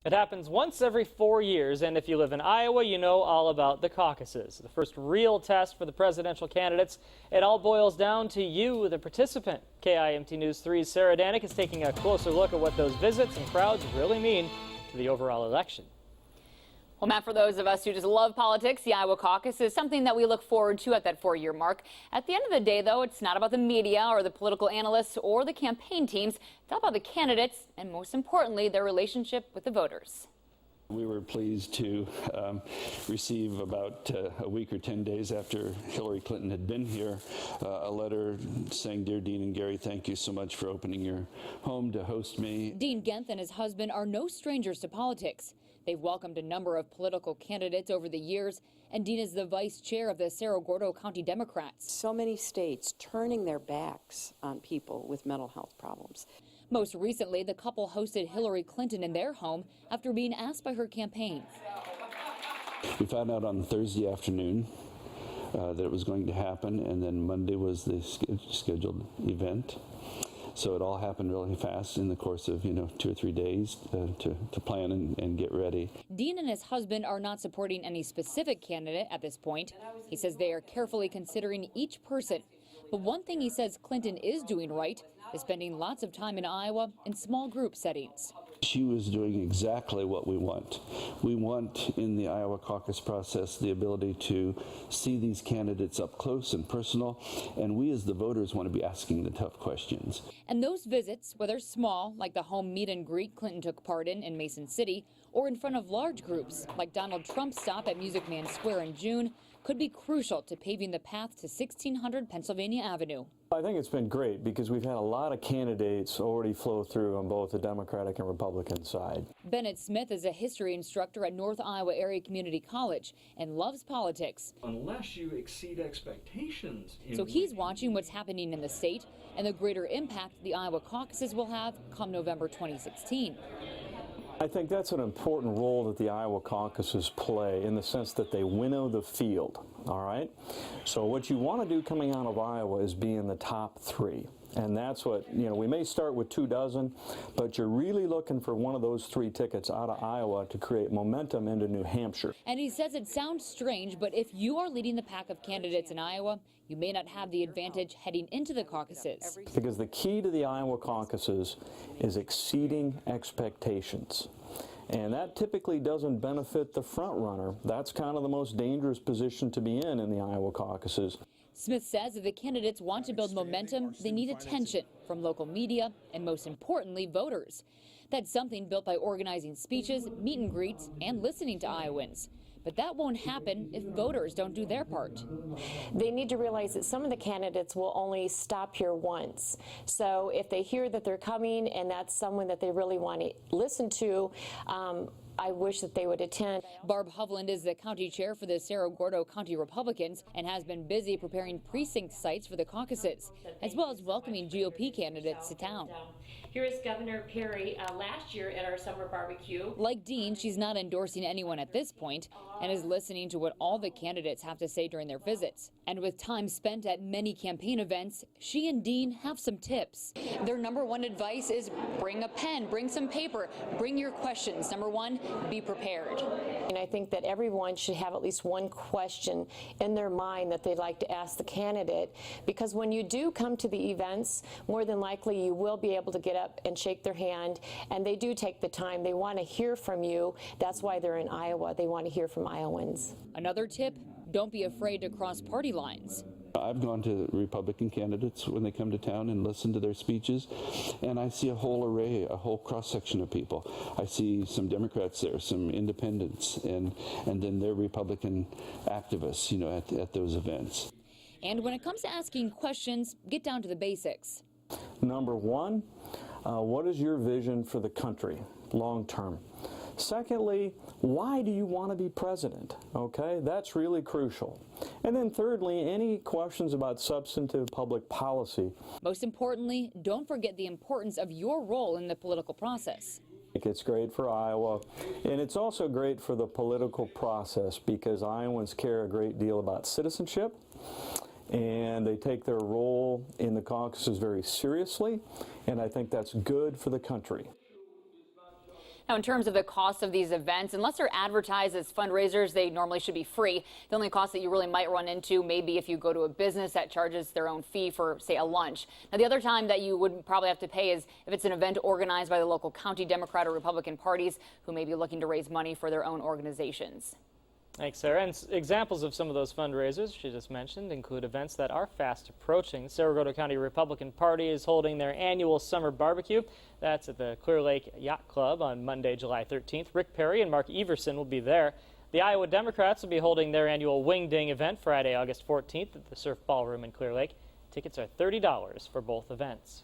It happens once every 4 years, and if you live in Iowa, you know all about the caucuses. The first real test for the presidential candidates. It all boils down to you, the participant. KIMT News 3's Sarah Danik is taking a closer look at what those visits and crowds really mean to the overall election. Well, Matt, for those of us who just love politics, the Iowa Caucus is something that we look forward to at that 4-year mark. At the end of the day, though, it's not about the media or the political analysts or the campaign teams. It's all about the candidates and, most importantly, their relationship with the voters. We were pleased to receive about a week or 10 days after Hillary Clinton had been here, a letter saying, "Dear Dean and Gary, thank you so much for opening your home to host me." Dean Genth and his husband are no strangers to politics. They've welcomed a number of political candidates over the years, and Dean is the vice chair of the Cerro Gordo County Democrats. So many states turning their backs on people with mental health problems. Most recently, the couple hosted Hillary Clinton in their home after being asked by her campaign. We found out on Thursday afternoon that it was going to happen, and then Monday was the scheduled event. So it all happened really fast in the course of, 2 or 3 days to plan and get ready. Dean and his husband are not supporting any specific candidate at this point. He says they are carefully considering each person. But one thing he says Clinton is doing right is spending lots of time in Iowa in small group settings. She was doing exactly what we want. We want in the Iowa caucus process the ability to see these candidates up close and personal, and we as the voters want to be asking the tough questions. And those visits, whether small, like the home meet and greet Clinton took part in Mason City, or in front of large groups, like Donald Trump's stop at Music Man Square in June, could be crucial to paving the path to 1600 Pennsylvania Avenue. I think it's been great because we've had a lot of candidates already flow through on both the Democratic and Republican side. Bennett Smith is a history instructor at North Iowa Area Community College and loves politics. Unless you exceed expectations. So he's watching what's happening in the state and the greater impact the Iowa caucuses will have come November 2016. I think that's an important role that the Iowa caucuses play in the sense that they winnow the field, all right? So what you want to do coming out of Iowa is be in the top 3. And that's what, we may start with 24, but you're really looking for one of those 3 tickets out of Iowa to create momentum into New Hampshire. And he says it sounds strange, but if you are leading the pack of candidates in Iowa, you may not have the advantage heading into the caucuses. Because the key to the Iowa caucuses is exceeding expectations. And that typically doesn't benefit the front runner. That's kind of the most dangerous position to be in the Iowa caucuses. Smith says if the candidates want to build momentum, they need attention from local media and, most importantly, voters. That's something built by organizing speeches, meet and greets, and listening to Iowans. But that won't happen if voters don't do their part. They need to realize that some of the candidates will only stop here once. So if they hear that they're coming and that's someone that they really want to listen to, I wish that they would attend. Barb Hovland is the county chair for the Cerro Gordo County Republicans and has been busy preparing precinct sites for the caucuses, as well as welcoming GOP candidates to town. Here is Governor Perry last year at our summer barbecue. Like Dean, she's not endorsing anyone at this point and is listening to what all the candidates have to say during their visits. And with time spent at many campaign events, she and Dean have some tips. Their number one advice is bring a pen, bring some paper, bring your questions. Number one, be prepared. And I think that everyone should have at least one question in their mind that they'd like to ask the candidate, because when you do come to the events, more than likely you will be able to get up and shake their hand, and they do take the time. They want to hear from you. That's why they're in Iowa. They want to hear from Iowans. Another tip, don't be afraid to cross party lines. I've gone to Republican candidates when they come to town and listened to their speeches, and I see a whole array, a whole cross-section of people. I see some Democrats there, some independents, and then their Republican activists, at those events. And when it comes to asking questions, get down to the basics. Number one, what is your vision for the country long term? Secondly, why do you want to be president? Okay, that's really crucial. And then thirdly, any questions about substantive public policy. Most importantly, don't forget the importance of your role in the political process. It's great for Iowa, and it's also great for the political process because Iowans care a great deal about citizenship, and they take their role in the caucuses very seriously, and I think that's good for the country. Now, in terms of the cost of these events, unless they're advertised as fundraisers, they normally should be free. The only cost that you really might run into maybe if you go to a business that charges their own fee for, say, a lunch. Now, the other time that you would probably have to pay is if it's an event organized by the local county Democrat or Republican parties who may be looking to raise money for their own organizations. Thanks, Sarah. And examples of some of those fundraisers she just mentioned include events that are fast approaching. The Sarasota County Republican Party is holding their annual summer barbecue. That's at the Clear Lake Yacht Club on Monday, July 13th. Rick Perry and Mark Everson will be there. The Iowa Democrats will be holding their annual Wing Ding event Friday, August 14th at the Surf Ballroom in Clear Lake. Tickets are $30 for both events.